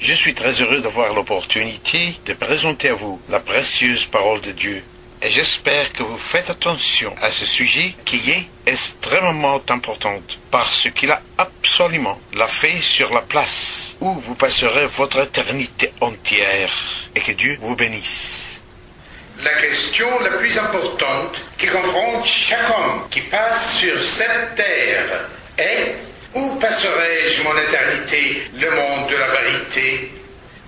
Je suis très heureux d'avoir l'opportunité de présenter à vous la précieuse parole de Dieu. Et j'espère que vous faites attention à ce sujet qui est extrêmement important parce qu'il a absolument la fait sur la place où vous passerez votre éternité entière et que Dieu vous bénisse. La question la plus importante qui confronte chaque homme qui passe sur cette terre est: où passerai-je mon éternité, le monde de la vérité?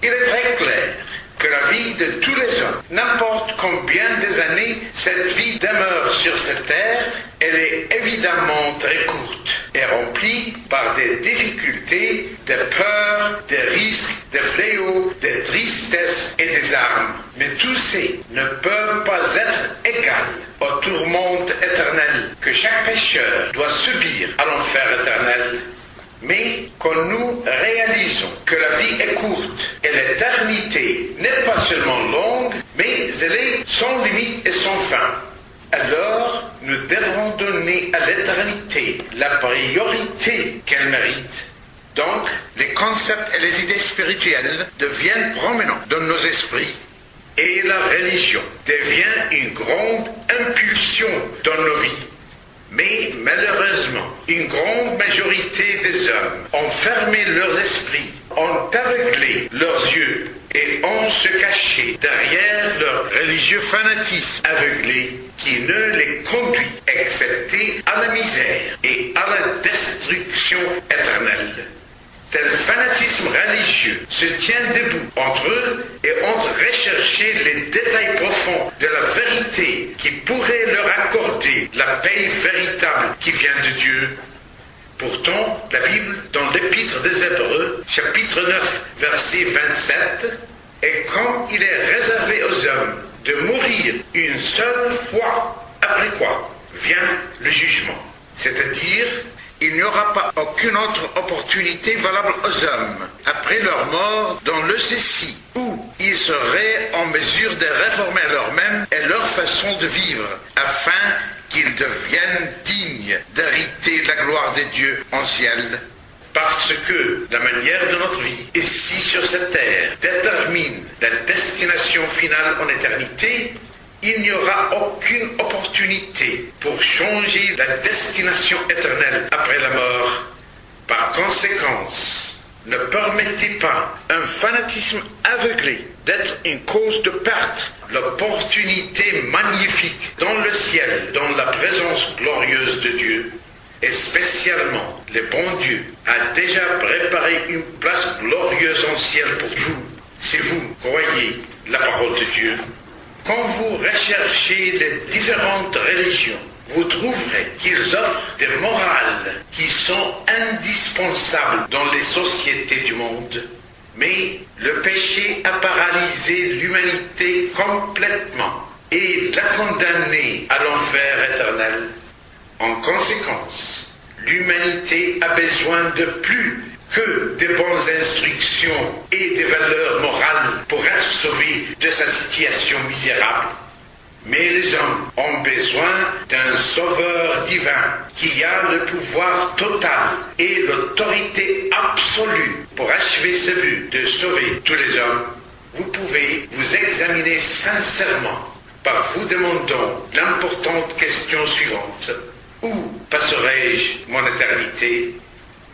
Il est très clair que la vie de tous les hommes, n'importe combien des années cette vie demeure sur cette terre, elle est évidemment très courte et remplie par des difficultés, des peurs, des risques, des fléaux, des tristesses et des armes. Mais tous ces ne peuvent pas être égaux au tourment éternel que chaque pécheur doit subir à l'enfer éternel. Mais quand nous réalisons que la vie est courte et l'éternité n'est pas seulement longue, mais elle est sans limite et sans fin, alors nous devrons donner à l'éternité la priorité qu'elle mérite. Donc, les concepts et les idées spirituelles deviennent prominents dans nos esprits et la religion devient une grande impulsion dans nos vies. Mais malheureusement, une grande majorité des hommes ont fermé leurs esprits, ont aveuglé leurs yeux et ont se caché derrière leur religieux fanatisme aveuglé qui ne les conduit excepté à la misère et à la destruction éternelle. Tel fanatisme religieux se tient debout entre eux et entre rechercher les détails profonds de la vérité qui pourrait leur accorder la paix véritable qui vient de Dieu. Pourtant, la Bible, dans l'Épître des Hébreux, chapitre 9, verset 27, est comme il est réservé aux hommes de mourir une seule fois, après quoi vient le jugement. C'est-à-dire, il n'y aura pas aucune autre opportunité valable aux hommes après leur mort dans le ceci, où ils seraient en mesure de réformer leur-même et leur façon de vivre, afin qu'ils deviennent dignes d'hériter la gloire de Dieu en ciel. Parce que la manière de notre vie, ici sur cette terre, détermine la destination finale en éternité, il n'y aura aucune opportunité pour changer la destination éternelle après la mort. Par conséquent, ne permettez pas un fanatisme aveuglé d'être une cause de perte l'opportunité magnifique dans le ciel, dans la présence glorieuse de Dieu. Et spécialement, le bon Dieu a déjà préparé une place glorieuse en ciel pour vous, si vous croyez la parole de Dieu. Quand vous recherchez les différentes religions, vous trouverez qu'ils offrent des morales qui sont indispensables dans les sociétés du monde. Mais le péché a paralysé l'humanité complètement et l'a condamnée à l'enfer éternel. En conséquence, l'humanité a besoin de plus que des bonnes instructions et des valeurs morales pour être sauvés de sa situation misérable. Mais les hommes ont besoin d'un sauveur divin qui a le pouvoir total et l'autorité absolue pour achever ce but de sauver tous les hommes. Vous pouvez vous examiner sincèrement par vous demandant l'importante question suivante: où passerai-je mon éternité?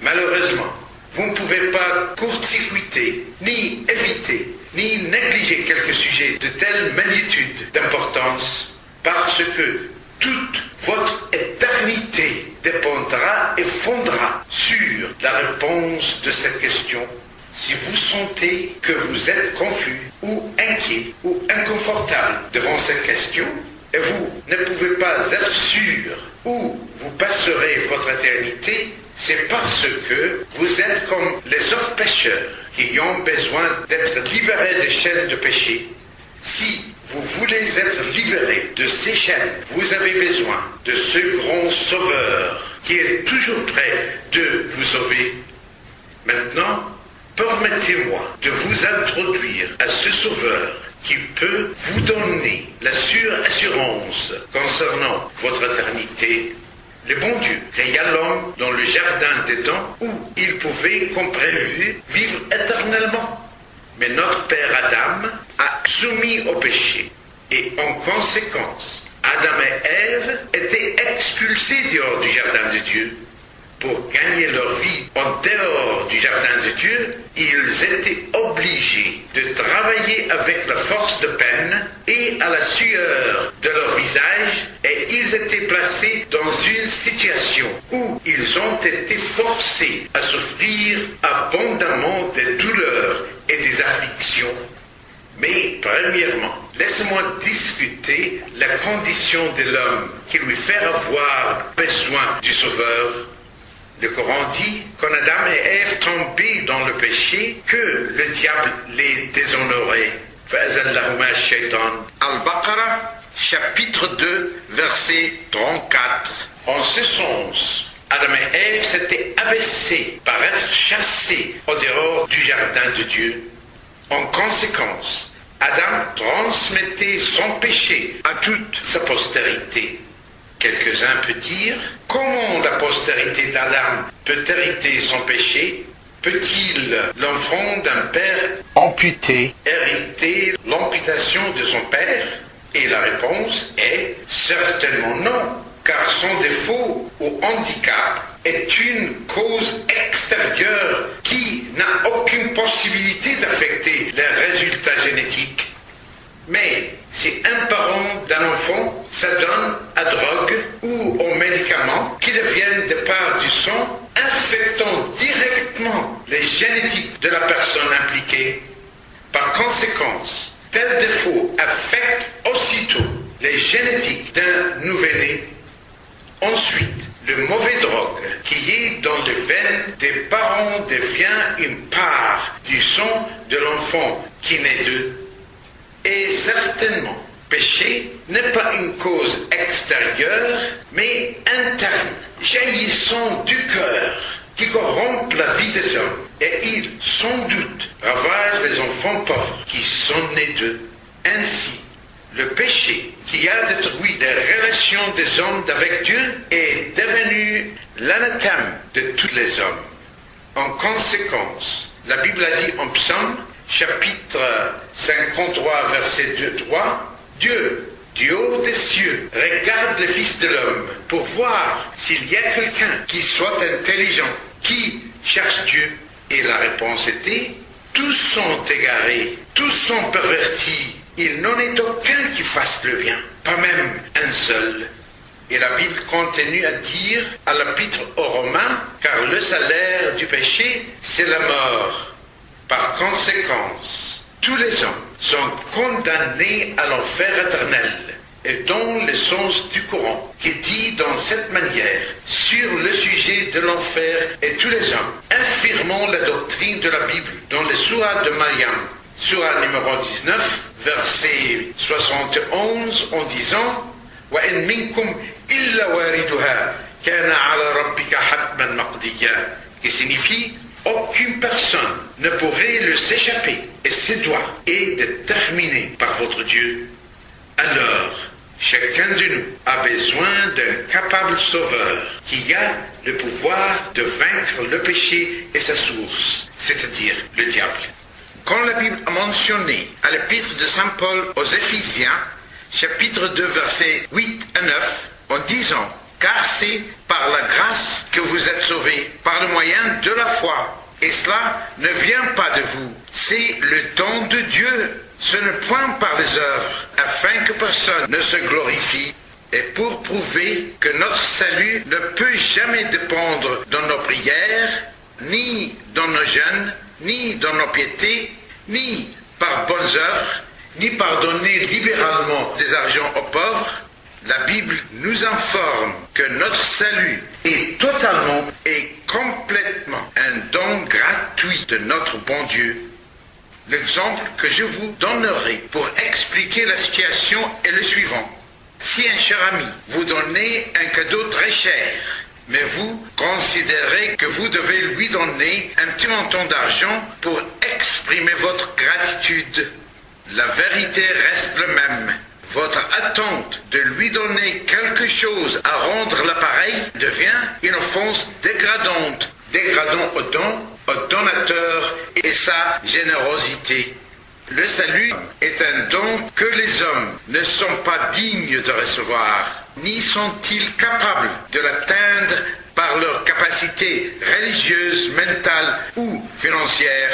Malheureusement, vous ne pouvez pas court-circuiter, ni éviter, ni négliger quelques sujets de telle magnitude d'importance, parce que toute votre éternité dépendra et fondera sur la réponse de cette question. Si vous sentez que vous êtes confus, ou inquiet, ou inconfortable devant cette question, et vous ne pouvez pas être sûr où vous passerez votre éternité, c'est parce que vous êtes comme les autres pécheurs qui ont besoin d'être libérés des chaînes de péché. Si vous voulez être libérés de ces chaînes, vous avez besoin de ce grand sauveur qui est toujours prêt de vous sauver. Maintenant, permettez-moi de vous introduire à ce sauveur qui peut vous donner la sûre assurance concernant votre éternité. Le bon Dieu créa l'homme dans le jardin d'Éden où il pouvait, comme prévu, vivre éternellement. Mais notre père Adam a soumis au péché. Et en conséquence, Adam et Ève étaient expulsés dehors du jardin de Dieu. Pour gagner leur vie en dehors du jardin de Dieu, ils étaient obligés de travailler avec la force de peine et à la sueur de leur visage, et ils étaient placés dans une situation où ils ont été forcés à souffrir abondamment des douleurs et des afflictions. Mais premièrement, laissez-moi discuter la condition de l'homme qui lui fait avoir besoin du Sauveur. Le Coran dit quand Adam et Ève tombaient dans le péché, que le diable les déshonorait. Al-Baqarah, chapitre 2, verset 34. En ce sens, Adam et Ève s'étaient abaissés par être chassés au dehors du jardin de Dieu. En conséquence, Adam transmettait son péché à toute sa postérité. Quelques-uns peuvent dire, comment la postérité d'Adam peut hériter son péché? Peut-il, l'enfant d'un père amputé, hériter l'amputation de son père? Et la réponse est certainement non, car son défaut ou handicap est une cause extérieure qui n'a aucune possibilité d'affecter les résultats génétiques. Mais si un parent d'un enfant s'adonne à drogue ou aux médicaments qui deviennent de part du sang, affectant directement les génétiques de la personne impliquée, par conséquence, tel défaut affecte aussitôt les génétiques d'un nouveau-né. Ensuite, le mauvais drogue qui est dans les veines des parents devient une part du sang de l'enfant qui naît d'eux. Et certainement, péché n'est pas une cause extérieure, mais interne, jaillissant du cœur, qui corrompt la vie des hommes. Et il, sans doute, ravage les enfants pauvres qui sont nés d'eux. Ainsi, le péché qui a détruit les relations des hommes avec Dieu est devenu l'anathème de tous les hommes. En conséquence, la Bible a dit en Psaume, chapitre 53, verset 2-3, Dieu, du haut des cieux, regarde le Fils de l'homme pour voir s'il y a quelqu'un qui soit intelligent, qui cherche Dieu. Et la réponse était, tous sont égarés, tous sont pervertis, il n'en est aucun qui fasse le bien, pas même un seul. Et la Bible continue à dire à l'épître aux Romains, car le salaire du péché, c'est la mort. Par conséquence, tous les hommes sont condamnés à l'enfer éternel, et dans le sens du Coran, qui dit dans cette manière, sur le sujet de l'enfer et tous les hommes, affirmant la doctrine de la Bible dans le Surah de Maryam, Surah numéro 19, verset 71, en disant وَإِن مِنْكُمْ إِلَّا وَارِدُهَا كَانَ عَلَى رَبِّكَ حَتْمًا مَقْضِيًّا, qui signifie aucune personne ne pourrait le s'échapper, et ce doit être déterminé par votre Dieu. Alors, chacun de nous a besoin d'un capable sauveur qui a le pouvoir de vaincre le péché et sa source, c'est-à-dire le diable. Quand la Bible a mentionné à l'épître de Saint Paul aux Éphésiens, chapitre 2, versets 8 à 9, en disant « Car c'est par la grâce que vous êtes sauvés, par le moyen de la foi. Et cela ne vient pas de vous, c'est le don de Dieu. Ce n'est point par les œuvres, afin que personne ne se glorifie. Et pour prouver que notre salut ne peut jamais dépendre dans nos prières, ni dans nos jeûnes, ni dans nos piétés, ni par bonnes œuvres, ni par donner libéralement des argents aux pauvres, la Bible nous informe que notre salut est totalement et complètement un don gratuit de notre bon Dieu. L'exemple que je vous donnerai pour expliquer la situation est le suivant. Si un cher ami vous donnait un cadeau très cher, mais vous considérez que vous devez lui donner un petit montant d'argent pour exprimer votre gratitude, la vérité reste le même. Votre attente de lui donner quelque chose à rendre l'appareil devient une offense dégradante, dégradant au don, au donateur et et sa générosité. Le salut est un don que les hommes ne sont pas dignes de recevoir, ni sont-ils capables de l'atteindre par leur capacité religieuse, mentale ou financière,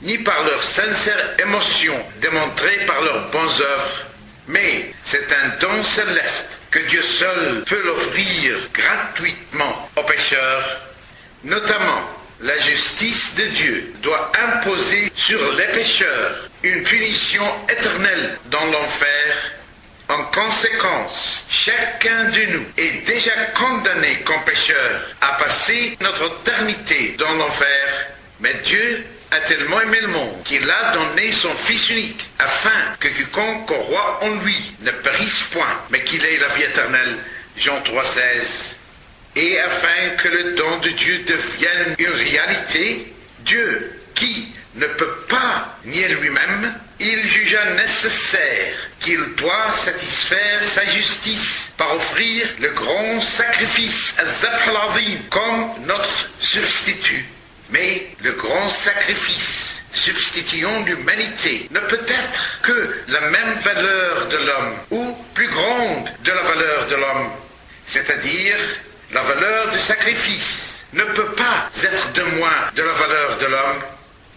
ni par leur sincère émotion démontrée par leurs bonnes œuvres. Mais c'est un don céleste que Dieu seul peut l'offrir gratuitement aux pécheurs. Notamment, la justice de Dieu doit imposer sur les pécheurs une punition éternelle dans l'enfer. En conséquence, chacun de nous est déjà condamné comme pécheur à passer notre éternité dans l'enfer. Mais Dieu a tellement aimé le monde qu'il a donné son Fils unique, afin que quiconque croit en lui ne périsse point, mais qu'il ait la vie éternelle. Jean 3,16. Et afin que le don de Dieu devienne une réalité, Dieu, qui ne peut pas nier lui-même, il jugea nécessaire qu'il doit satisfaire sa justice par offrir le grand sacrifice al-Dhabh al-Azim comme notre substitut. Mais le grand sacrifice substituant l'humanité ne peut être que la même valeur de l'homme ou plus grande de la valeur de l'homme, c'est-à-dire la valeur du sacrifice ne peut pas être de moins de la valeur de l'homme.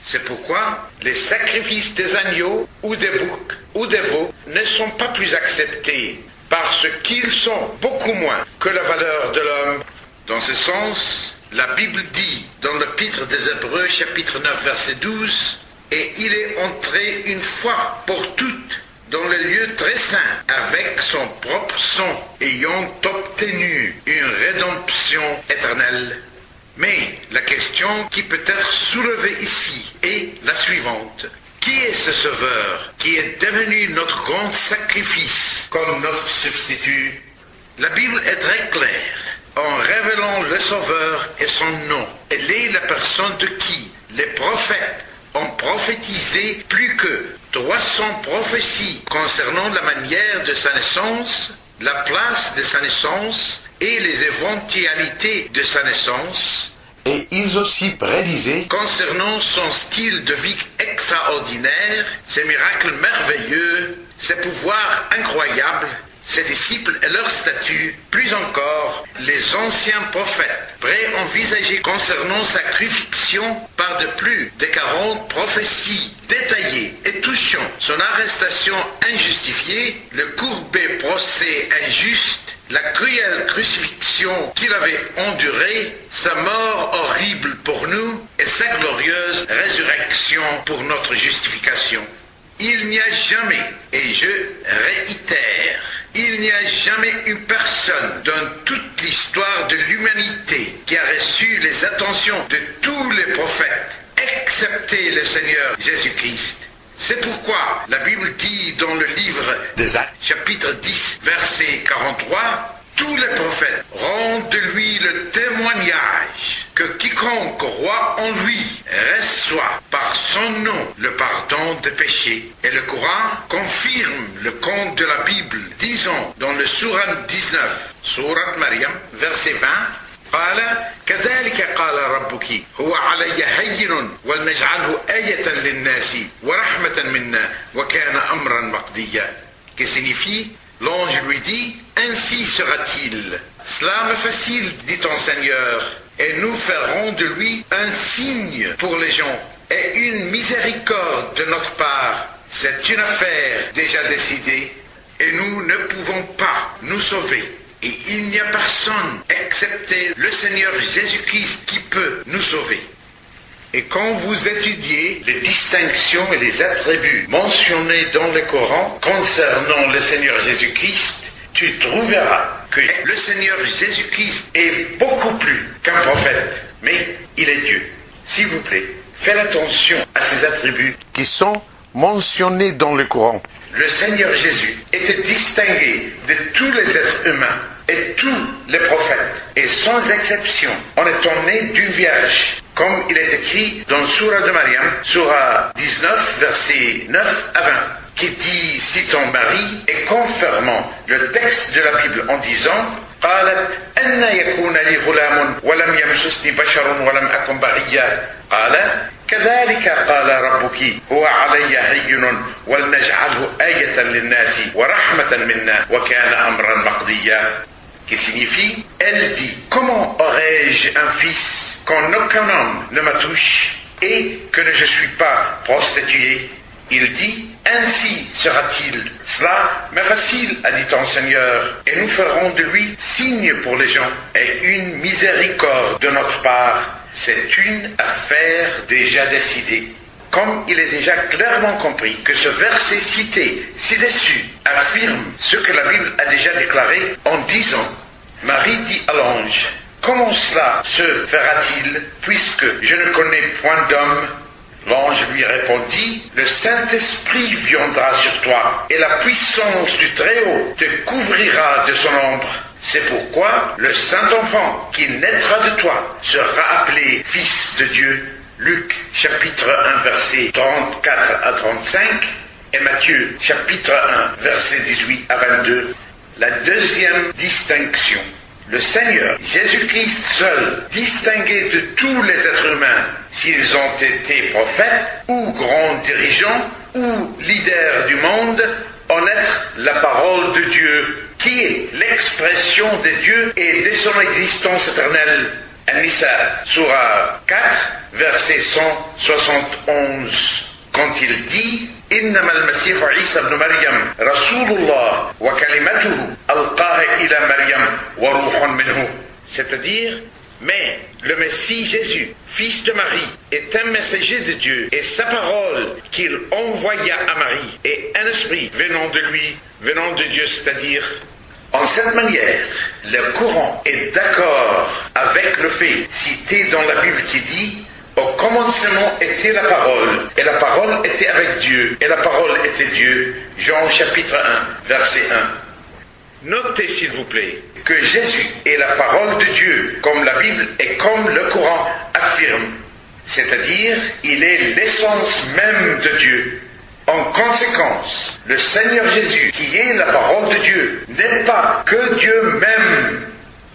C'est pourquoi les sacrifices des agneaux ou des boucs ou des veaux ne sont pas plus acceptés parce qu'ils sont beaucoup moins que la valeur de l'homme. Dans ce sens, la Bible dit dans l'Épître des Hébreux chapitre 9 verset 12 « Et il est entré une fois pour toutes dans le lieu très saint avec son propre sang, ayant obtenu une rédemption éternelle. » Mais la question qui peut être soulevée ici est la suivante. Qui est ce Sauveur qui est devenu notre grand sacrifice comme notre substitut? La Bible est très claire en révélant le Sauveur et son nom. Elle est la personne de qui les prophètes ont prophétisé plus que 300 prophéties concernant la manière de sa naissance, la place de sa naissance et les éventualités de sa naissance. Et ils aussi prédisaient concernant son style de vie extraordinaire, ses miracles merveilleux, ses pouvoirs incroyables, ses disciples et leur statut, plus encore, les anciens prophètes préenvisagés concernant sa crucifixion par de plus de 40 prophéties détaillées et touchant son arrestation injustifiée, le courbé procès injuste, la cruelle crucifixion qu'il avait endurée, sa mort horrible pour nous et sa glorieuse résurrection pour notre justification. Il n'y a jamais, et je réitère, il n'y a jamais une personne dans toute l'histoire de l'humanité qui a reçu les attentions de tous les prophètes, excepté le Seigneur Jésus-Christ. C'est pourquoi la Bible dit dans le livre des Actes, chapitre 10, verset 43, « Tous les prophètes rendent de lui le témoignage que quiconque croit en lui reçoit par son nom le pardon des péchés. » Et le Coran confirme le conte de la Bible, disant dans le Sourate 19, Sourate Maryam, verset 20, قال كذلك قال ربك هو علي هين ولنجعله آية للناس ورحمة منا وكان أمرا مقضيا. Que signifie, l'ange lui dit, ainsi sera-t-il. Cela me facile, dit ton Seigneur, et nous ferons de lui un signe pour les gens et une miséricorde de notre part. C'est une affaire déjà décidée et nous ne pouvons pas nous sauver. Et il n'y a personne, excepté le Seigneur Jésus-Christ, qui peut nous sauver. Et quand vous étudiez les distinctions et les attributs mentionnés dans le Coran concernant le Seigneur Jésus-Christ, tu trouveras que le Seigneur Jésus-Christ est beaucoup plus qu'un prophète, mais il est Dieu. S'il vous plaît, faites attention à ces attributs qui sont mentionnés dans le Coran. Le Seigneur Jésus était distingué de tous les êtres humains et tous les prophètes, et sans exception, en étant né d'une vierge, comme il est écrit dans Sourate de Maryam, Sourate 19, versets 9 à 20, qui dit, citant Marie et confirmant le texte de la Bible en disant, قالت أن يكون لي غلام ولم يمسسني بشر ولم أكن بغيا قال كذلك قال ربك هو علي هين ولنجعله آية للناس ورحمة منا وكان أمرا مقضيا. Qui signifie, elle dit, comment aurais-je un fils quand aucun homme ne me touche et que je ne suis pas prostitué? Il dit, ainsi sera-t-il. Cela m'est facile, a dit ton Seigneur, et nous ferons de lui signe pour les gens et une miséricorde de notre part. C'est une affaire déjà décidée. Comme il est déjà clairement compris que ce verset cité ci-dessus affirme ce que la Bible a déjà déclaré en disant, Marie dit à l'ange, comment cela se fera-t-il puisque je ne connais point d'homme? L'ange lui répondit, le Saint-Esprit viendra sur toi et la puissance du Très-Haut te couvrira de son ombre. C'est pourquoi le Saint-Enfant qui naîtra de toi sera appelé Fils de Dieu. Luc chapitre 1 verset 34 à 35 et Matthieu chapitre 1 verset 18 à 22. La deuxième distinction. Le Seigneur Jésus-Christ seul, distingué de tous les êtres humains, s'ils ont été prophètes ou grands dirigeants ou leaders du monde, en être la parole de Dieu, qui est l'expression de Dieu et de son existence éternelle. An-Nisa, Surah 4, verset 171, quand il dit إنما المسيح عيسى ابن مريم رسول الله وكلمته ألقاها إلى مريم وروح منه. C'est-à-dire, mais le Messie Jésus, fils de Marie, est un messager de Dieu et sa parole qu'il envoya à Marie est un esprit venant de lui, venant de Dieu, c'est-à-dire. En cette manière, le Coran est d'accord avec le fait cité dans la Bible qui dit au commencement était la parole, et la parole était avec Dieu, et la parole était Dieu. Jean chapitre 1, verset 1. Notez s'il vous plaît que Jésus est la parole de Dieu, comme la Bible et comme le Coran affirment. C'est-à-dire, il est l'essence même de Dieu. En conséquence, le Seigneur Jésus, qui est la parole de Dieu, n'est pas que Dieu même.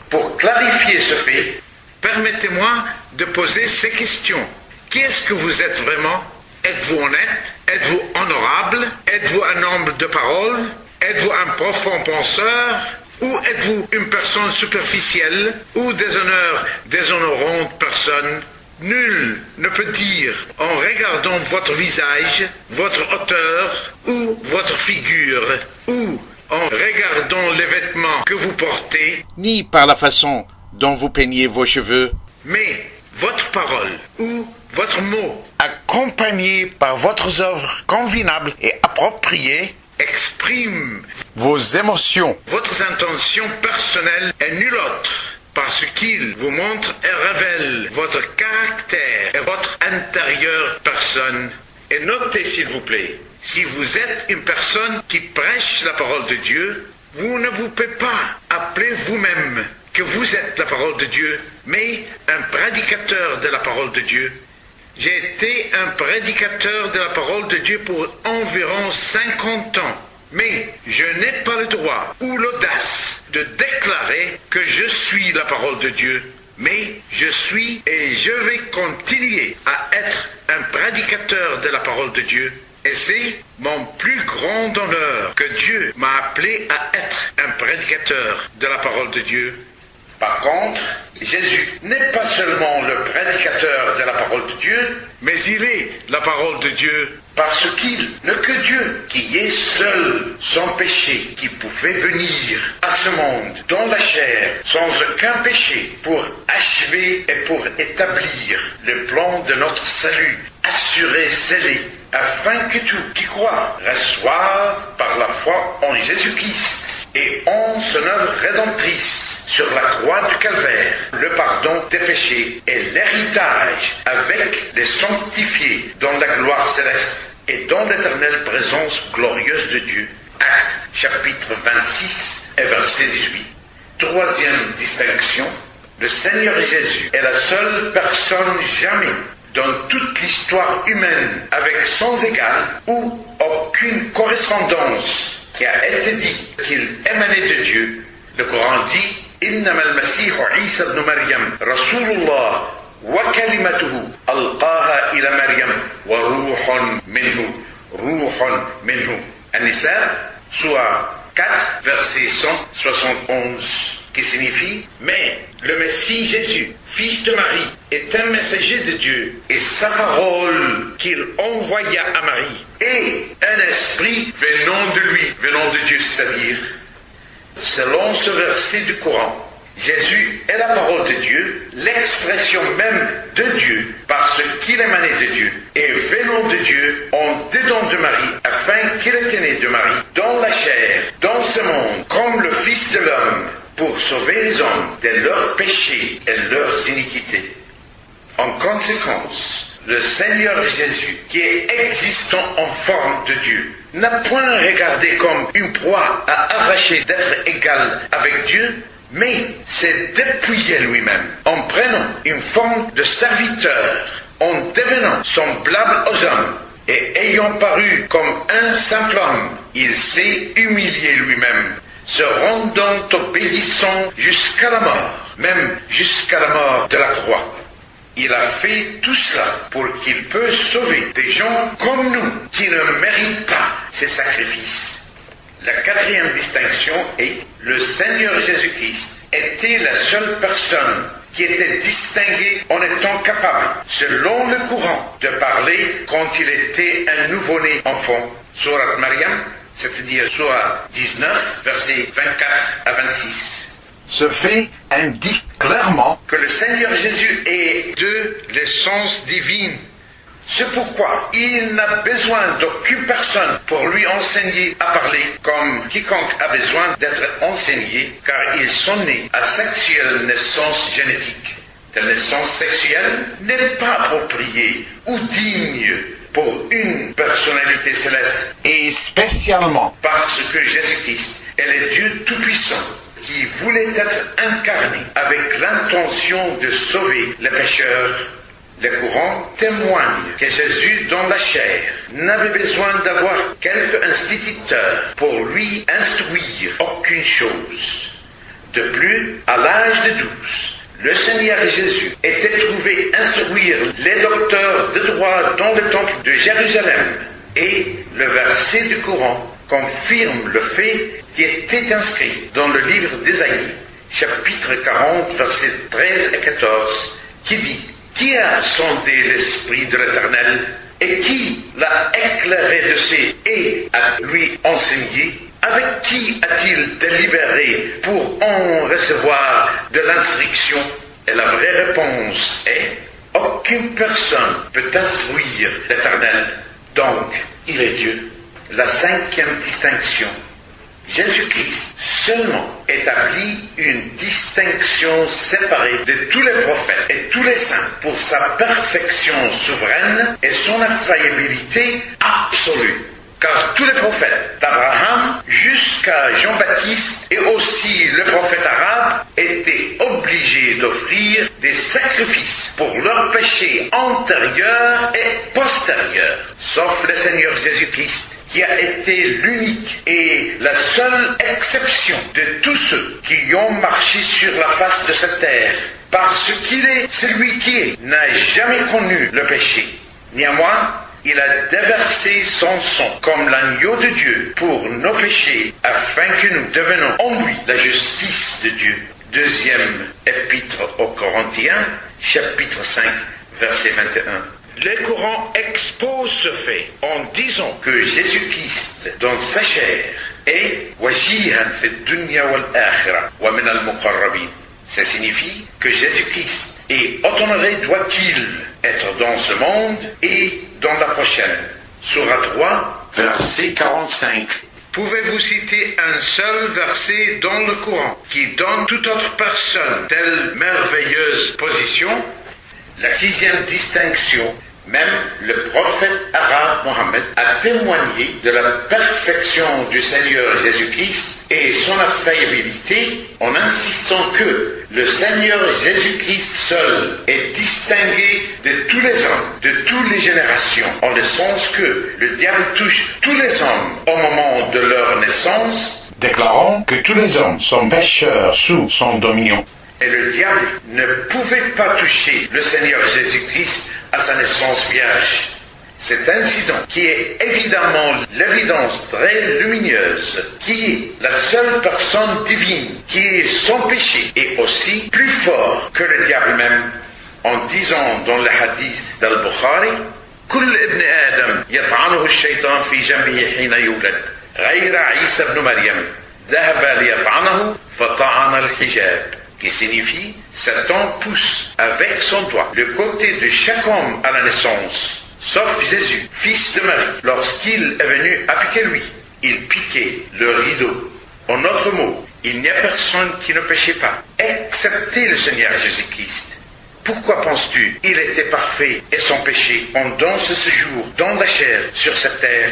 Pour clarifier ce fait, permettez-moi de poser ces questions. Qui est-ce que vous êtes vraiment? Êtes-vous honnête? Êtes-vous honorable? Êtes-vous un homme de parole? Êtes-vous un profond penseur? Ou êtes-vous une personne superficielle ou déshonorante personne? Nul ne peut dire, en regardant votre visage, votre hauteur ou votre figure, ou en regardant les vêtements que vous portez, ni par la façon dont vous peignez vos cheveux, mais votre parole ou votre mot, accompagné par votre œuvre convenables et appropriées, exprime vos émotions, votre intention personnelle et nulle autre, parce qu'il vous montre et révèle votre caractère et votre intérieure personne. Et notez s'il vous plaît, si vous êtes une personne qui prêche la parole de Dieu, vous ne vous pouvez pas appeler vous-même que vous êtes la parole de Dieu, mais un prédicateur de la parole de Dieu. J'ai été un prédicateur de la parole de Dieu pour environ 50 ans, mais je n'ai pas le droit ou l'audace de déclarer que je suis la parole de Dieu, mais je suis et je vais continuer à être un prédicateur de la parole de Dieu. Et c'est mon plus grand honneur que Dieu m'a appelé à être un prédicateur de la parole de Dieu. Par contre, Jésus n'est pas seulement le prédicateur de la parole de Dieu, mais il est la parole de Dieu parce qu'il n'est que Dieu qui est seul, sans péché, qui pouvait venir à ce monde dans la chair, sans aucun péché, pour achever et pour établir le plan de notre salut, assuré, scellé, afin que tout qui croit reçoive par la foi en Jésus-Christ et en son œuvre rédemptrice sur la croix du Calvaire, le pardon des péchés et l'héritage avec les sanctifiés dans la gloire céleste et dans l'éternelle présence glorieuse de Dieu. Actes chapitre 26 et verset 18. Troisième distinction, le Seigneur Jésus est la seule personne jamais dans toute l'histoire humaine avec sans égal ou aucune correspondance qui a été dit qu'il émanait de Dieu. Le Coran dit إنما المسيح عيسى ابن مريم رسول الله وكلمته ألقاها إلى مريم وروح منه روح منه. النساء soit 4 verset 171 qui signifie mais le Messie Jésus, fils de Marie, est un messager de Dieu et sa parole qu'il envoya à Marie est un esprit venant de lui, venant de Dieu, c'est-à-dire selon ce verset du Coran, Jésus est la parole de Dieu, l'expression même de Dieu, parce qu'il émanait de Dieu, et venant de Dieu, en dedans de Marie, afin qu'il était né de Marie, dans la chair, dans ce monde, comme le Fils de l'homme, pour sauver les hommes de leurs péchés et leurs iniquités. En conséquence, le Seigneur Jésus, qui est existant en forme de Dieu, n'a point regardé comme une proie à arracher d'être égal avec Dieu, mais s'est dépouillé lui-même en prenant une forme de serviteur, en devenant semblable aux hommes, et ayant paru comme un simple homme, il s'est humilié lui-même, se rendant obéissant jusqu'à la mort, même jusqu'à la mort de la croix. Il a fait tout cela pour qu'il puisse sauver des gens comme nous qui ne méritent pas ces sacrifices. La quatrième distinction est le Seigneur Jésus-Christ était la seule personne qui était distinguée en étant capable, selon le courant, de parler quand il était un nouveau-né enfant. Surat Maryam, c'est-à-dire Surat 19, versets 24 à 26. Ce fait indique clairement que le Seigneur Jésus est de l'essence divine. C'est pourquoi il n'a besoin d'aucune personne pour lui enseigner à parler comme quiconque a besoin d'être enseigné, car ils sont nés à sexuelle naissance génétique. Telle naissance sexuelle n'est pas appropriée ou digne pour une personnalité céleste, et spécialement parce que Jésus-Christ est le Dieu Tout-Puissant qui voulait être incarné avec l'intention de sauver les pécheurs. Le Coran témoigne que Jésus, dans la chair, n'avait besoin d'avoir quelque instituteur pour lui instruire aucune chose. De plus, à l'âge de 12, le Seigneur Jésus était trouvé instruire les docteurs de droit dans le temple de Jérusalem, et le verset du Coran confirme le fait qui était inscrit dans le livre d'Ésaïe, chapitre 40, versets 13 et 14, qui dit: qui a sondé l'Esprit de l'Éternel et qui l'a éclairé de ses et a lui enseigné? Avec qui a-t-il délibéré pour en recevoir de l'instruction? Et la vraie réponse est: aucune personne peut instruire l'Éternel. Donc, il est Dieu. La cinquième distinction. Jésus-Christ seulement établit une distinction séparée de tous les prophètes et tous les saints pour sa perfection souveraine et son infaillibilité absolue. Car tous les prophètes, d'Abraham jusqu'à Jean-Baptiste et aussi le prophète arabe, étaient obligés d'offrir des sacrifices pour leurs péchés antérieurs et postérieurs, sauf le Seigneur Jésus-Christ, qui a été l'unique et la seule exception de tous ceux qui ont marché sur la face de cette terre, parce qu'il est celui qui n'a jamais connu le péché. Néanmoins, il a déversé son sang comme l'agneau de Dieu pour nos péchés, afin que nous devenions en lui la justice de Dieu. Deuxième épître aux Corinthiens, chapitre 5, verset 21. Le Coran expose ce fait en disant que Jésus-Christ, dans sa chair, est wajihan fi dunya wal akhirah wa min al muqarrabin. Ça signifie que Jésus-Christ est honoré doit-il être dans ce monde et dans la prochaine. Sourate 3, verset 45. Pouvez-vous citer un seul verset dans le Coran qui donne toute autre personne telle merveilleuse position? La sixième distinction. Même le prophète arabe Mohammed a témoigné de la perfection du Seigneur Jésus-Christ et son infaillibilité en insistant que le Seigneur Jésus-Christ seul est distingué de tous les hommes, de toutes les générations, en le sens que le diable touche tous les hommes au moment de leur naissance, déclarant que tous les hommes sont pécheurs sous son dominion. Et le diable ne pouvait pas toucher le Seigneur Jésus-Christ à sa naissance vierge. Cet incident, qui est évidemment l'évidence très lumineuse, qui est la seule personne divine, qui est sans péché, est aussi plus fort que le diable même, en disant dans le hadith d'Al-Bukhari, كل ابن آدم يطعنه الشيطان في جنبه حين يولد غير عيسى ابن مريم ذهب ليطعنه فطعن الحجاب, qui signifie Satan pousse avec son doigt le côté de chaque homme à la naissance, sauf Jésus, fils de Marie. Lorsqu'il est venu à piquer lui, il piquait le rideau. En d'autres mots, il n'y a personne qui ne péchait pas, excepté le Seigneur Jésus-Christ. Pourquoi penses-tu il était parfait et sans péché pendant ce séjour dans la chair sur cette terre?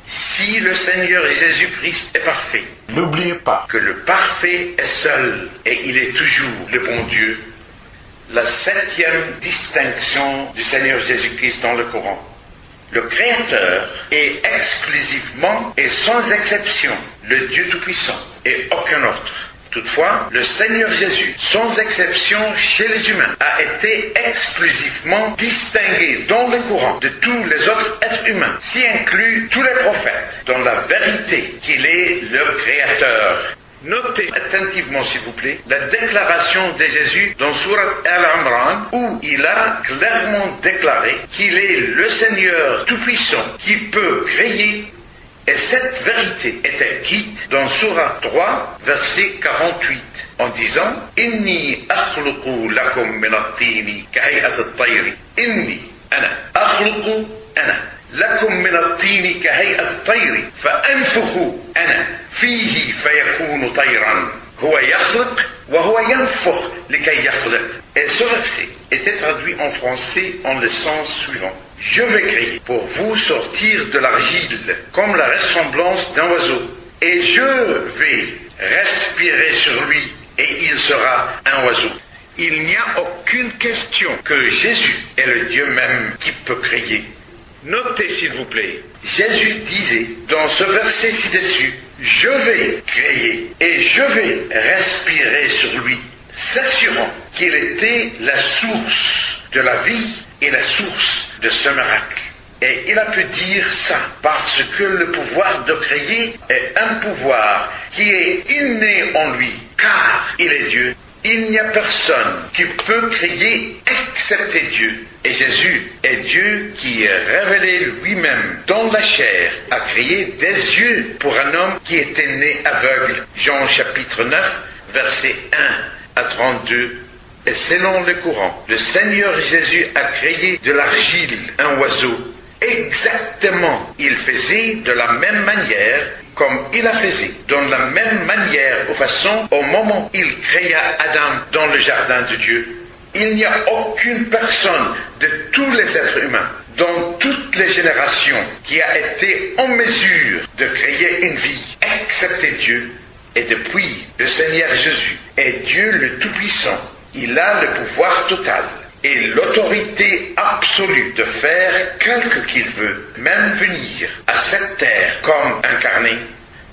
Si le Seigneur Jésus-Christ est parfait, n'oubliez pas que le parfait est seul et il est toujours le bon Dieu. La 7e distinction du Seigneur Jésus-Christ dans le Coran. Le Créateur est exclusivement et sans exception le Dieu Tout-Puissant et aucun autre. Toutefois, le Seigneur Jésus, sans exception chez les humains, a été exclusivement distingué dans le Coran de tous les autres êtres humains, s'y inclut tous les prophètes, dans la vérité qu'il est le Créateur. Notez attentivement, s'il vous plaît, la déclaration de Jésus dans Sourate Al-Imran, où il a clairement déclaré qu'il est le Seigneur Tout-Puissant qui peut créer. Et cette vérité est écrite dans Sourate 3, verset 48, en disant « Inni akhluqu lakum min at-tini kahay'at at-tayri. Inni, ana, akhluqu, ana, lakum min at-tini kahay'at at-tayri. Fa anfukhu, ana, fihi fayakunu tayran. Huwa yakhluq, wa huwa yanfukh likay yakhluq. » Et ce verset était traduit en français en le sens suivant. Je vais créer pour vous sortir de l'argile comme la ressemblance d'un oiseau, et je vais respirer sur lui, et il sera un oiseau. Il n'y a aucune question que Jésus est le Dieu même qui peut créer. Notez s'il vous plaît, Jésus disait dans ce verset ci-dessus, je vais créer et je vais respirer sur lui, s'assurant qu'il était la source de la vie et la source de ce miracle. Et il a pu dire ça parce que le pouvoir de créer est un pouvoir qui est inné en lui, car il est Dieu. Il n'y a personne qui peut créer excepté Dieu. Et Jésus est Dieu qui est révélé lui-même dans la chair, a créé des yeux pour un homme qui était né aveugle. Jean chapitre 9, versets 1 à 32. Et selon le Coran, le Seigneur Jésus a créé de l'argile un oiseau. Exactement, il faisait de la même manière comme il a faisait, dans la même manière ou façon au moment où il créa Adam dans le jardin de Dieu. Il n'y a aucune personne de tous les êtres humains, dans toutes les générations, qui a été en mesure de créer une vie, excepté Dieu. Et depuis, le Seigneur Jésus est Dieu le Tout-Puissant. Il a le pouvoir total et l'autorité absolue de faire quelque qu'il veut, même venir à cette terre comme incarné.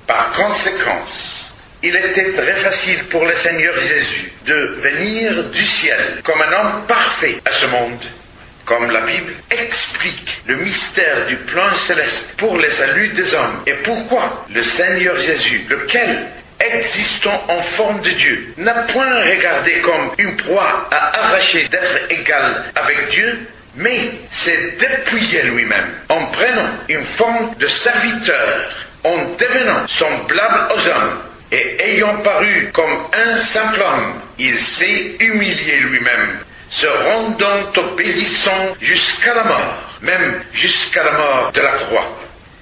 Par conséquence, il était très facile pour le Seigneur Jésus de venir du ciel comme un homme parfait à ce monde. Comme la Bible explique le mystère du plan céleste pour le salut des hommes et pourquoi le Seigneur Jésus, lequel existant en forme de Dieu, n'a point regardé comme une proie à arracher d'être égal avec Dieu, mais s'est dépouillé lui-même en prenant une forme de serviteur, en devenant semblable aux hommes, et ayant paru comme un simple homme, il s'est humilié lui-même, se rendant obéissant jusqu'à la mort, même jusqu'à la mort de la croix,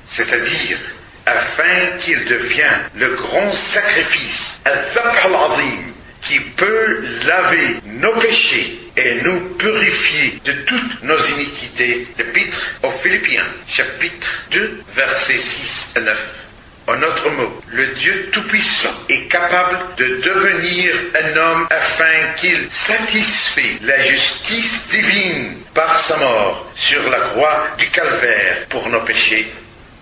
c'est-à-dire afin qu'il devienne le grand sacrifice, al-Dhabh al-Azim, qui peut laver nos péchés et nous purifier de toutes nos iniquités. L'Épître aux Philippiens, chapitre 2, versets 6 à 9. En d'autres mots, le Dieu Tout-Puissant est capable de devenir un homme afin qu'il satisfait la justice divine par sa mort sur la croix du calvaire pour nos péchés.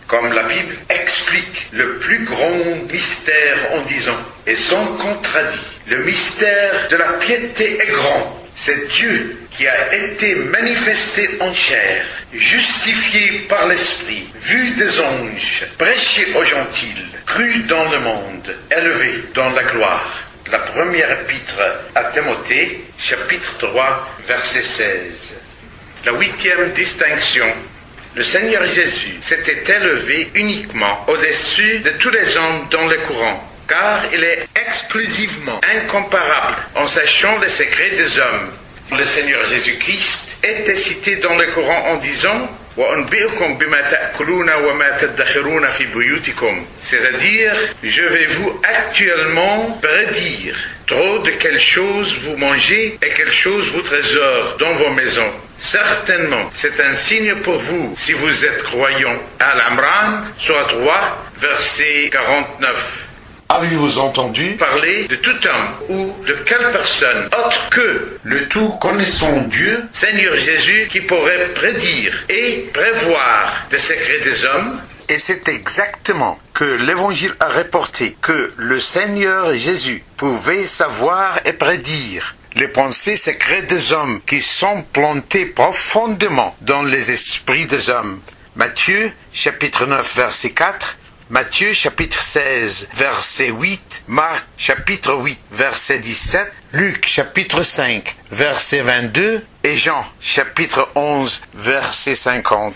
Comme la Bible explique le plus grand mystère en disant « et sont contradits. Le mystère de la piété est grand. C'est Dieu qui a été manifesté en chair, justifié par l'Esprit, vu des anges, prêché aux gentils, cru dans le monde, élevé dans la gloire. La première épître à Timothée, chapitre 3, verset 16. La 8e distinction. Le Seigneur Jésus s'était élevé uniquement au-dessus de tous les hommes dans le courant, car il est exclusivement incomparable en sachant les secrets des hommes. Le Seigneur Jésus-Christ était cité dans le Coran en disant c'est-à-dire, je vais vous actuellement prédire trop de quelle chose vous mangez et quelle chose vous trésore dans vos maisons. Certainement, c'est un signe pour vous si vous êtes croyants. Al-Imran, Sourate 3, verset 49. Avez-vous entendu parler de tout homme ou de quelle personne autre que le tout connaissant Dieu, Seigneur Jésus, qui pourrait prédire et prévoir les secrets des hommes? Et c'est exactement que l'Évangile a rapporté que le Seigneur Jésus pouvait savoir et prédire les pensées secrètes des hommes qui sont plantées profondément dans les esprits des hommes. Matthieu, chapitre 9, verset 4, Matthieu chapitre 16, verset 8, Marc chapitre 8, verset 17, Luc chapitre 5, verset 22 et Jean chapitre 11, verset 50.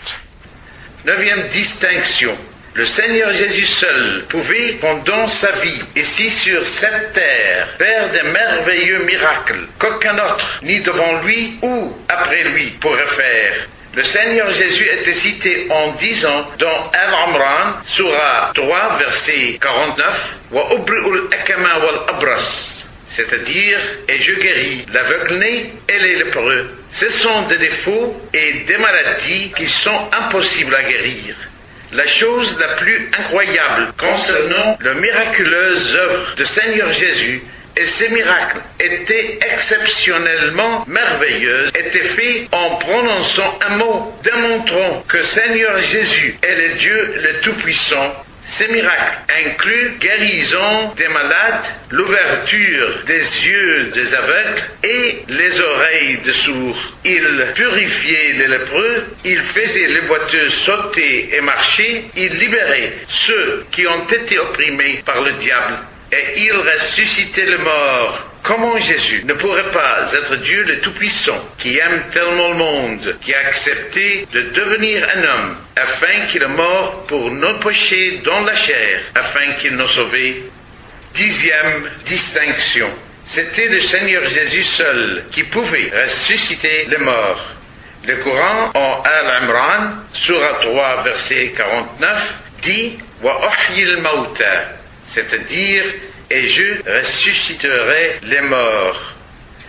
9e distinction. Le Seigneur Jésus seul pouvait, pendant sa vie, ici sur cette terre, faire de merveilleux miracles qu'aucun autre, ni devant lui ou après lui, pourrait faire. Le Seigneur Jésus était cité en disant dans Al-Imran, Surah 3, verset 49, « Wa ubri'ul akama wal abras » c'est-à-dire « Et je guéris l'aveugle-né et les lépreux ». Ce sont des défauts et des maladies qui sont impossibles à guérir. La chose la plus incroyable concernant la miraculeuse œuvre du Seigneur Jésus, et ces miracles étaient exceptionnellement merveilleux, étaient faits en prononçant un mot, démontrant que Seigneur Jésus est le Dieu le Tout-Puissant. Ces miracles incluent guérison des malades, l'ouverture des yeux des aveugles et les oreilles des sourds. Il purifiait les lépreux, il faisait les boiteux sauter et marcher, il libérait ceux qui ont été opprimés par le diable. Et il ressuscitait les morts. Comment Jésus ne pourrait pas être Dieu le Tout-Puissant, qui aime tellement le monde, qui a accepté de devenir un homme, afin qu'il est mort pour nos péchés dans la chair, afin qu'il nous sauve? 10e distinction. C'était le Seigneur Jésus seul qui pouvait ressusciter les morts. Le Coran en Al-Imran, Surah 3, verset 49, dit « Wa uhyil mauta » c'est-à-dire « Et je ressusciterai les morts ».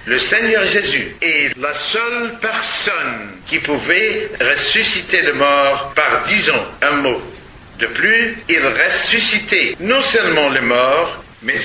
Le Seigneur Jésus est la seule personne qui pouvait ressusciter les morts par disant un mot. De plus, il ressuscitait non seulement les morts, mais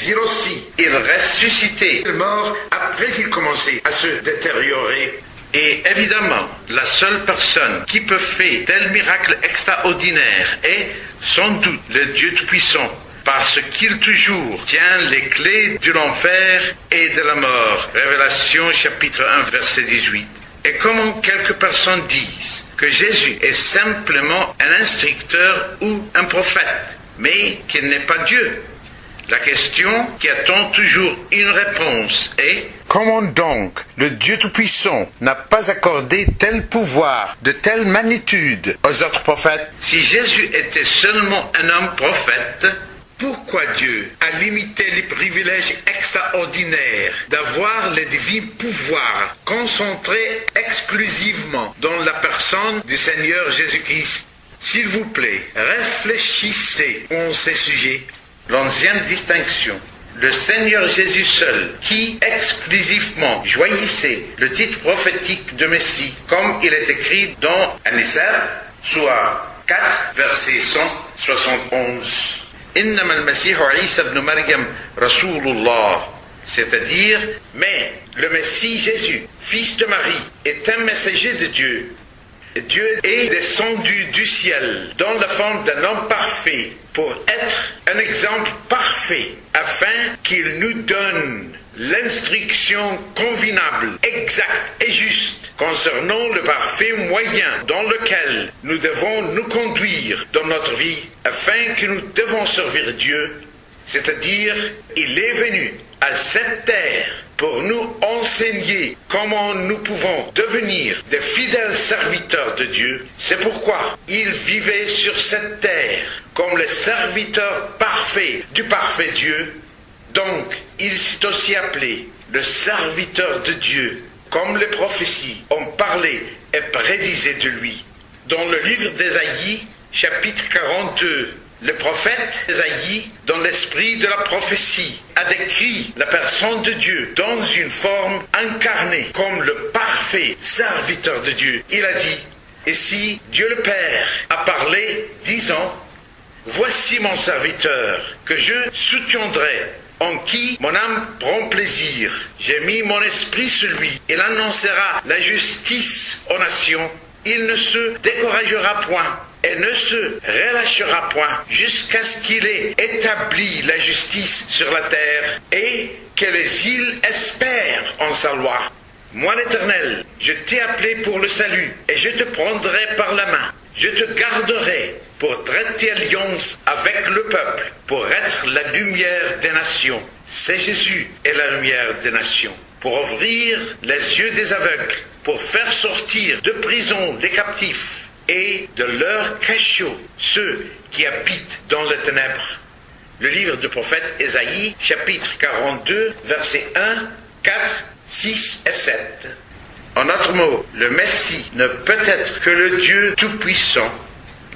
il ressuscitait les morts après qu'il commençait à se détériorer. Et évidemment, la seule personne qui peut faire tel miracle extraordinaire est sans doute le Dieu Tout-Puissant, parce qu'il toujours tient les clés de l'enfer et de la mort. Révélation chapitre 1 verset 18. Et comment quelques personnes disent que Jésus est simplement un instructeur ou un prophète, mais qu'il n'est pas Dieu. La question qui attend toujours une réponse est: comment donc le Dieu Tout-Puissant n'a pas accordé tel pouvoir de telle magnitude aux autres prophètes? Si Jésus était seulement un homme prophète, pourquoi Dieu a limité les privilèges extraordinaires d'avoir les divins pouvoirs concentrés exclusivement dans la personne du Seigneur Jésus-Christ? S'il vous plaît, réfléchissez en ces sujets. 11e distinction. Le Seigneur Jésus seul, qui exclusivement joignissait le titre prophétique de Messie, comme il est écrit dans An-Nisa, Surah 4, verset 171. إنما المسيح عيسى ابن مريم رسول الله, c'est-à-dire, mais le Messie Jésus, fils de Marie, est un messager de Dieu. Dieu est descendu du ciel dans la forme d'un homme parfait pour être un exemple parfait afin qu'il nous donne l'instruction convenable, exacte et juste concernant le parfait moyen dans lequel nous devons nous conduire dans notre vie afin que nous devons servir Dieu, c'est-à-dire il est venu à cette terre pour nous enseigner comment nous pouvons devenir des fidèles serviteurs de Dieu. C'est pourquoi il vivait sur cette terre comme le serviteur parfait du parfait Dieu. Donc, il s'est aussi appelé le serviteur de Dieu, comme les prophéties ont parlé et prédisaient de lui. Dans le livre d'Ésaïe, chapitre 42, le prophète Ésaïe, dans l'esprit de la prophétie, a décrit la personne de Dieu dans une forme incarnée comme le parfait serviteur de Dieu. Il a dit, et si Dieu le Père a parlé, disant, « Voici mon serviteur, que je soutiendrai, en qui mon âme prend plaisir. J'ai mis mon esprit sur lui. Il annoncera la justice aux nations. Il ne se découragera point et ne se relâchera point jusqu'à ce qu'il ait établi la justice sur la terre et que les îles espèrent en sa loi. Moi l'Éternel, je t'ai appelé pour le salut et je te prendrai par la main. Je te garderai pour traiter alliance avec le peuple, pour être la lumière des nations. C'est Jésus est la lumière des nations. Pour ouvrir les yeux des aveugles, pour faire sortir de prison les captifs et de leur cachot ceux qui habitent dans les ténèbres. Le livre du prophète Ésaïe, chapitre 42, versets 1, 4, 6 et 7. En d'autres mots, le Messie ne peut être que le Dieu Tout-Puissant,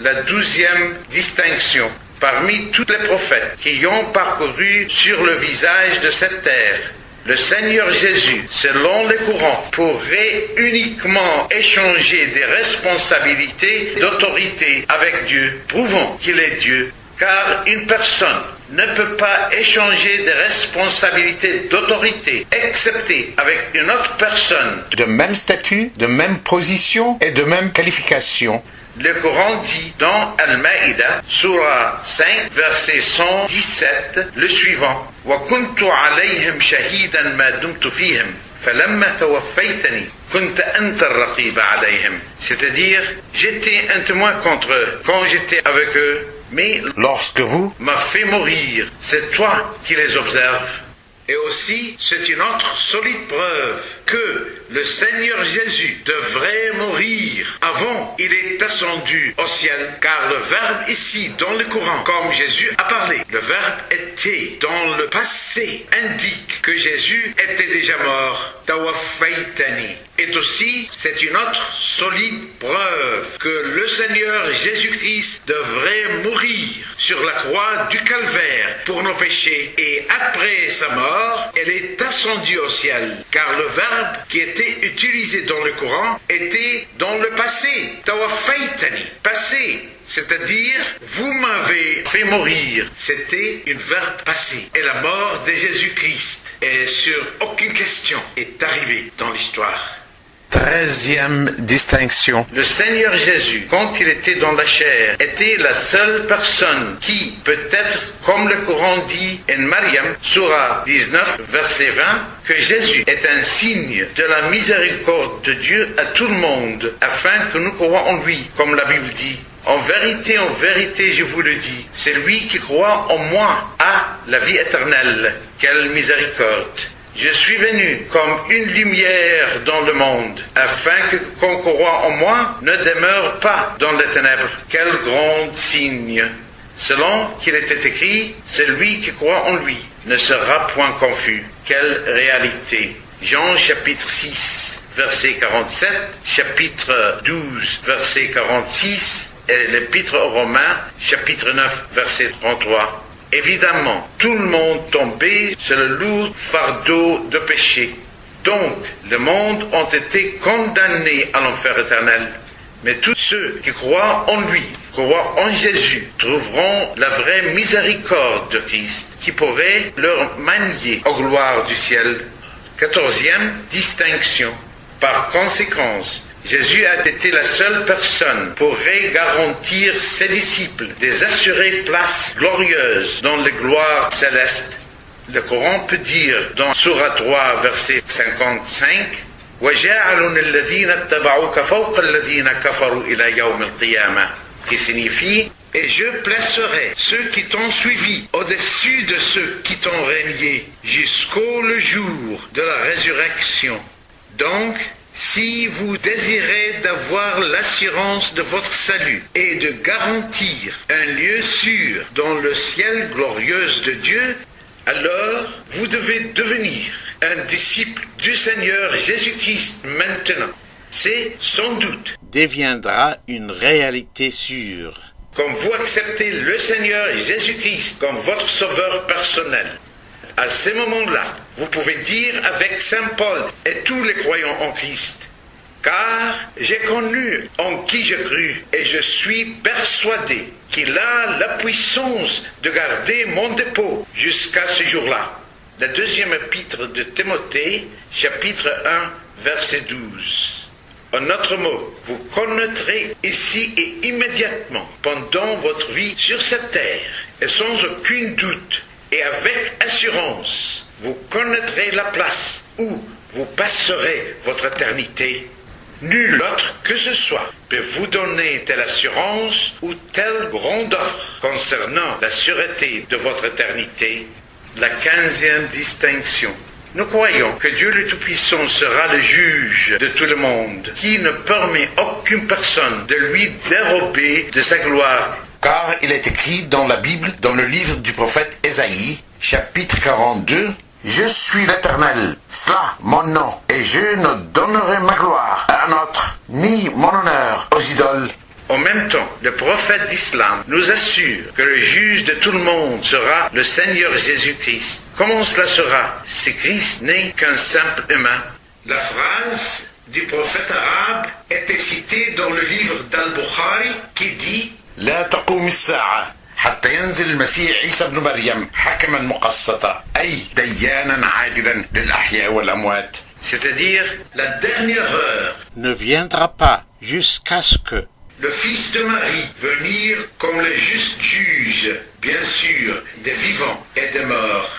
la 12e distinction parmi tous les prophètes qui ont parcouru sur le visage de cette terre. Le Seigneur Jésus, selon les courants, pourrait uniquement échanger des responsabilités d'autorité avec Dieu, prouvant qu'il est Dieu, car une personne ne peut pas échanger des responsabilités d'autorité, excepté avec une autre personne de même statut, de même position et de même qualification. Le Coran dit dans Al-Maïda, surah 5, verset 117, le suivant. وَكُنْتُ عَلَيْهِمْ شَهِيدًا مَا دُمْتُ فِيهِمْ فَلَمَّا تَوَفَّيْتَنِي كُنْتَ أَنْتَ الرَّقِيبَ عَلَيْهِمْ. C'est-à-dire, j'étais un témoin contre eux quand j'étais avec eux, mais lorsque vous m'avez fait mourir, c'est toi qui les observes. Et aussi, c'est une autre solide preuve que le Seigneur Jésus devrait mourir avant il est ascendu au ciel, car le verbe ici, dans le Coran, comme Jésus a parlé, le verbe était dans le passé, indique que Jésus était déjà mort. Tawaffaytani. Et aussi, c'est une autre solide preuve que le Seigneur Jésus-Christ devrait mourir sur la croix du calvaire pour nos péchés. Et après sa mort, elle est ascendue au ciel, car le verbe qui était utilisé dans le Coran était dans le passé. Tawaffaytani. Passé. C'est-à-dire, vous m'avez fait mourir. C'était un verbe passé. Et la mort de Jésus-Christ, et sur aucune question, est arrivée dans l'histoire. 13e distinction. Le Seigneur Jésus, quand il était dans la chair, était la seule personne qui, peut-être, comme le Coran dit en Mariam, surah 19, verset 20, que Jésus est un signe de la miséricorde de Dieu à tout le monde, afin que nous croyons en lui, comme la Bible dit. En vérité, je vous le dis, celui qui croit en moi a la vie éternelle. Quelle miséricorde! Je suis venu comme une lumière dans le monde, afin que qu'on croit en moi ne demeure pas dans les ténèbres. Quel grand signe! Selon qu'il était écrit, celui qui croit en lui ne sera point confus. Quelle réalité! Jean chapitre 6, verset 47, chapitre 12, verset 46, et l'épître aux Romains, chapitre 9, verset 33. Évidemment, tout le monde tombait sur le lourd fardeau de péché. Donc, le monde ont été condamnés à l'enfer éternel. Mais tous ceux qui croient en lui, croient en Jésus, trouveront la vraie miséricorde de Christ, qui pourrait leur manier aux gloires du ciel. 14e distinction. Par conséquent, Jésus a été la seule personne pour garantir ses disciples des assurées places glorieuses dans les gloires célestes. Le Coran peut dire dans Sourate 3, verset 55, وَجَعَلُنِ الَّذِينَ اتَّبَعُوكَ فَوْقَ الَّذِينَ كَفَرُوا إِلَى يَوْمِ الْقِيَامَةِ, qui signifie « Et je placerai ceux qui t'ont suivi au-dessus de ceux qui t'ont renié jusqu'au le jour de la résurrection. » Donc, si vous désirez d'avoir l'assurance de votre salut et de garantir un lieu sûr dans le ciel glorieux de Dieu, alors vous devez devenir un disciple du Seigneur Jésus-Christ maintenant. C'est sans doute deviendra une réalité sûre. Comme vous acceptez le Seigneur Jésus-Christ comme votre sauveur personnel, à ce moment-là, vous pouvez dire avec Saint Paul et tous les croyants en Christ, « Car j'ai connu en qui je crus et je suis persuadé qu'il a la puissance de garder mon dépôt jusqu'à ce jour-là. » La deuxième épître de Timothée, chapitre 1, verset 12. En autre mot, vous connaîtrez ici et immédiatement, pendant votre vie sur cette terre, et sans aucun doute, et avec assurance, vous connaîtrez la place où vous passerez votre éternité. Nul autre que ce soit peut vous donner telle assurance ou telle grande offre concernant la sûreté de votre éternité. La 15e distinction. Nous croyons que Dieu le Tout-Puissant sera le juge de tout le monde, qui ne permet aucune personne de lui dérober de sa gloire. Car il est écrit dans la Bible, dans le livre du prophète Ésaïe, chapitre 42, « Je suis l'Éternel, cela mon nom, et je ne donnerai ma gloire à un autre, ni mon honneur aux idoles. » En même temps, le prophète d'Islam nous assure que le juge de tout le monde sera le Seigneur Jésus-Christ. Comment cela sera si Christ n'est qu'un simple humain? La phrase du prophète arabe était citée dans le livre d'Al-Bukhari qui dit لا تقوم الساعة حتى ينزل المسيح عيسى ابن مريم حكما مقسطا أي ديانا عادلا للأحياء والأموات. C'est-à-dire, la dernière heure ne viendra pas jusqu'à ce que le Fils de Marie venir comme le juste juge, bien sûr, des vivants et des morts.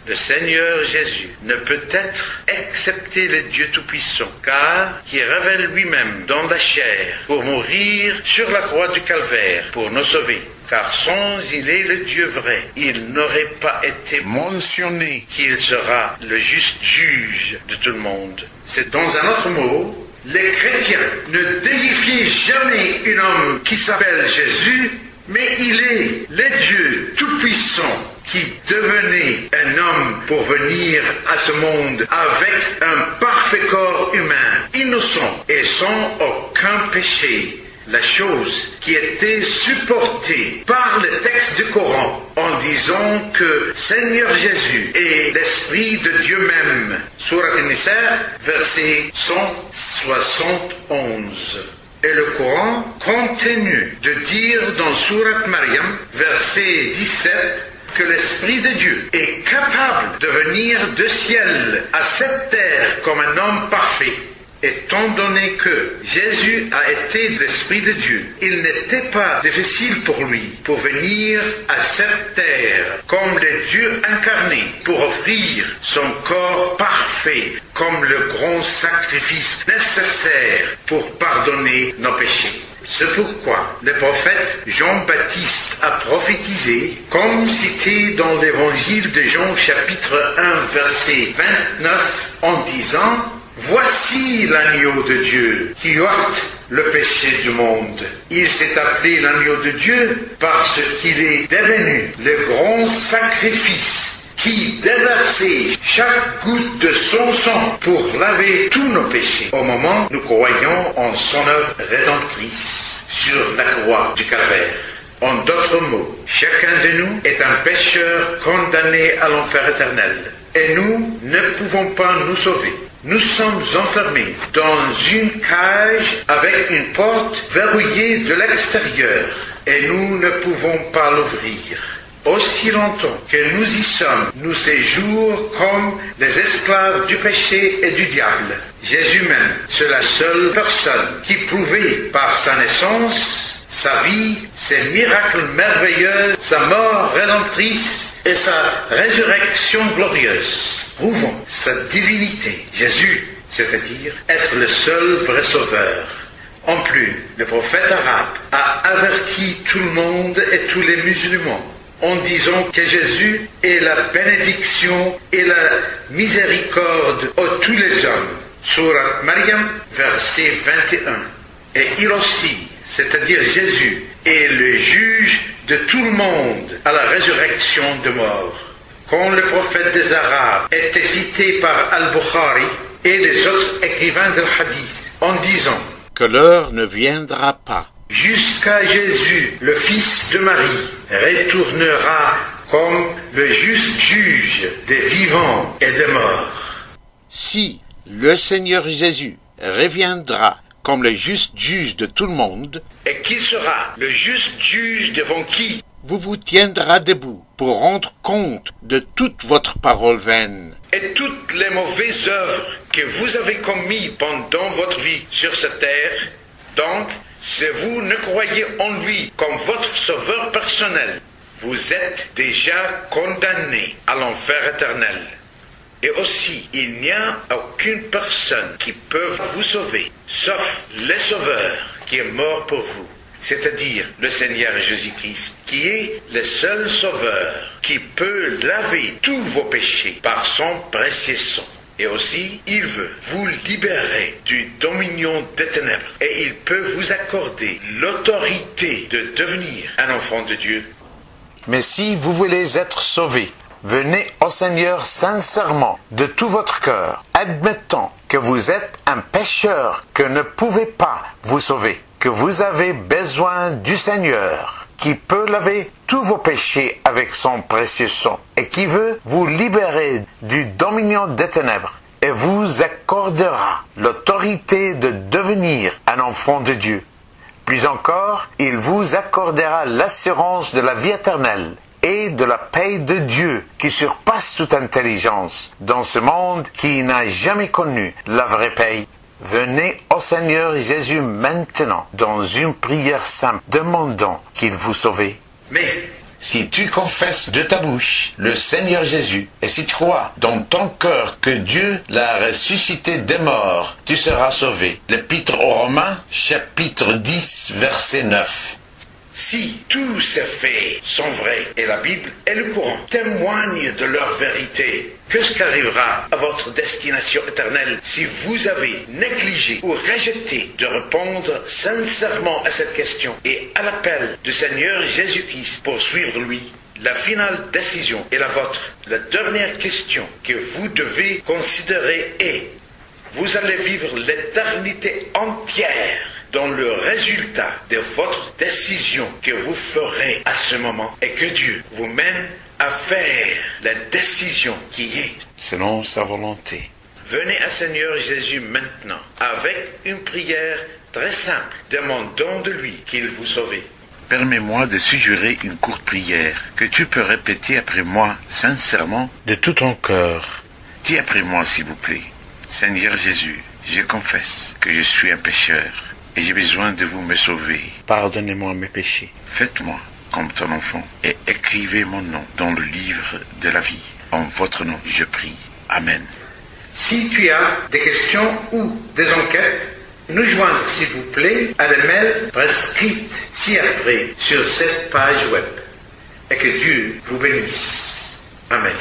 Le Seigneur Jésus ne peut être excepté le Dieu Tout-Puissant, car qui révèle lui-même dans la chair pour mourir sur la croix du Calvaire pour nous sauver. Car sans il est le Dieu vrai, il n'aurait pas été mentionné qu'il sera le juste juge de tout le monde. C'est dans un autre mot, les chrétiens ne déifient jamais un homme qui s'appelle Jésus, mais il est le Dieu Tout-Puissant qui devenait un homme pour venir à ce monde avec un parfait corps humain, innocent et sans aucun péché. La chose qui était supportée par le texte du Coran en disant que Seigneur Jésus est l'Esprit de Dieu même. Sourate An-Nisa, verset 171. Et le Coran continue de dire dans Sourate Maryam, verset 17, que l'Esprit de Dieu est capable de venir du ciel à cette terre comme un homme parfait. Étant donné que Jésus a été l'Esprit de Dieu, il n'était pas difficile pour lui pour venir à cette terre comme le Dieu incarné pour offrir son corps parfait comme le grand sacrifice nécessaire pour pardonner nos péchés. C'est pourquoi le prophète Jean-Baptiste a prophétisé, comme cité dans l'évangile de Jean chapitre 1 verset 29, en disant « Voici l'agneau de Dieu qui ôte le péché du monde. Il s'est appelé l'agneau de Dieu parce qu'il est devenu le grand sacrifice qui déversait chaque goutte de son sang pour laver tous nos péchés. Au moment où nous croyons en son œuvre rédemptrice sur la croix du Calvaire. En d'autres mots, chacun de nous est un pécheur condamné à l'enfer éternel. Et nous ne pouvons pas nous sauver. Nous sommes enfermés dans une cage avec une porte verrouillée de l'extérieur et nous ne pouvons pas l'ouvrir. Aussi longtemps que nous y sommes, nous séjournons comme les esclaves du péché et du diable. Jésus-même, c'est la seule personne qui prouvait par sa naissance, sa vie, ses miracles merveilleux, sa mort rédemptrice et sa résurrection glorieuse, prouvant sa divinité. Jésus, c'est-à-dire être le seul vrai sauveur. En plus, le prophète arabe a averti tout le monde et tous les musulmans en disant que Jésus est la bénédiction et la miséricorde à tous les hommes. Surat Maryam, verset 21. Et il aussi, c'est-à-dire Jésus, est le juge de tout le monde à la résurrection de mort. Quand le prophète des Arabes était cité par Al-Bukhari et les autres écrivains del Hadith en disant que l'heure ne viendra pas jusqu'à Jésus, le fils de Marie, retournera comme le juste juge des vivants et des morts. Si le Seigneur Jésus reviendra comme le juste juge de tout le monde, et qui sera le juste juge devant qui vous vous tiendra debout pour rendre compte de toute votre parole vaine et toutes les mauvaises œuvres que vous avez commises pendant votre vie sur cette terre. Donc, si vous ne croyez en lui comme votre sauveur personnel, vous êtes déjà condamné à l'enfer éternel. Et aussi, il n'y a aucune personne qui peut vous sauver, sauf le Sauveur qui est mort pour vous, c'est-à-dire le Seigneur Jésus-Christ, qui est le seul Sauveur qui peut laver tous vos péchés par son précieux sang. Et aussi, il veut vous libérer du dominion des ténèbres. Et il peut vous accorder l'autorité de devenir un enfant de Dieu. Mais si vous voulez être sauvé, venez au Seigneur sincèrement, de tout votre cœur, admettant que vous êtes un pécheur, que ne pouvez pas vous sauver, que vous avez besoin du Seigneur, qui peut laver tous vos péchés avec son précieux sang, et qui veut vous libérer du dominion des ténèbres, et vous accordera l'autorité de devenir un enfant de Dieu. Plus encore, il vous accordera l'assurance de la vie éternelle et de la paix de Dieu qui surpasse toute intelligence dans ce monde qui n'a jamais connu la vraie paix. Venez au Seigneur Jésus maintenant dans une prière simple, demandant qu'il vous sauve. Mais si tu confesses de ta bouche le Seigneur Jésus, et si tu crois dans ton cœur que Dieu l'a ressuscité des morts, tu seras sauvé. L'Épître aux Romains, chapitre 10, verset 9. Si tous ces faits sont vrais, et la Bible et le Coran témoignent de leur vérité, qu'est-ce qui arrivera à votre destination éternelle si vous avez négligé ou rejeté de répondre sincèrement à cette question et à l'appel du Seigneur Jésus-Christ pour suivre lui? La finale décision est la vôtre. La dernière question que vous devez considérer est: vous allez vivre l'éternité entière dans le résultat de votre décision que vous ferez à ce moment, et que Dieu vous mène à faire la décision qui est selon sa volonté. Venez à Seigneur Jésus maintenant avec une prière très simple, demandant de lui qu'il vous sauve. Permets-moi de suggérer une courte prière que tu peux répéter après moi sincèrement de tout ton cœur. Dis après moi s'il vous plaît: Seigneur Jésus, je confesse que je suis un pécheur et j'ai besoin de vous me sauver. Pardonnez-moi mes péchés. Faites-moi comme ton enfant et écrivez mon nom dans le livre de la vie. En votre nom, je prie. Amen. Si tu as des questions ou des enquêtes, nous joindre s'il vous plaît à l'email prescrite ci-après sur cette page web. Et que Dieu vous bénisse. Amen.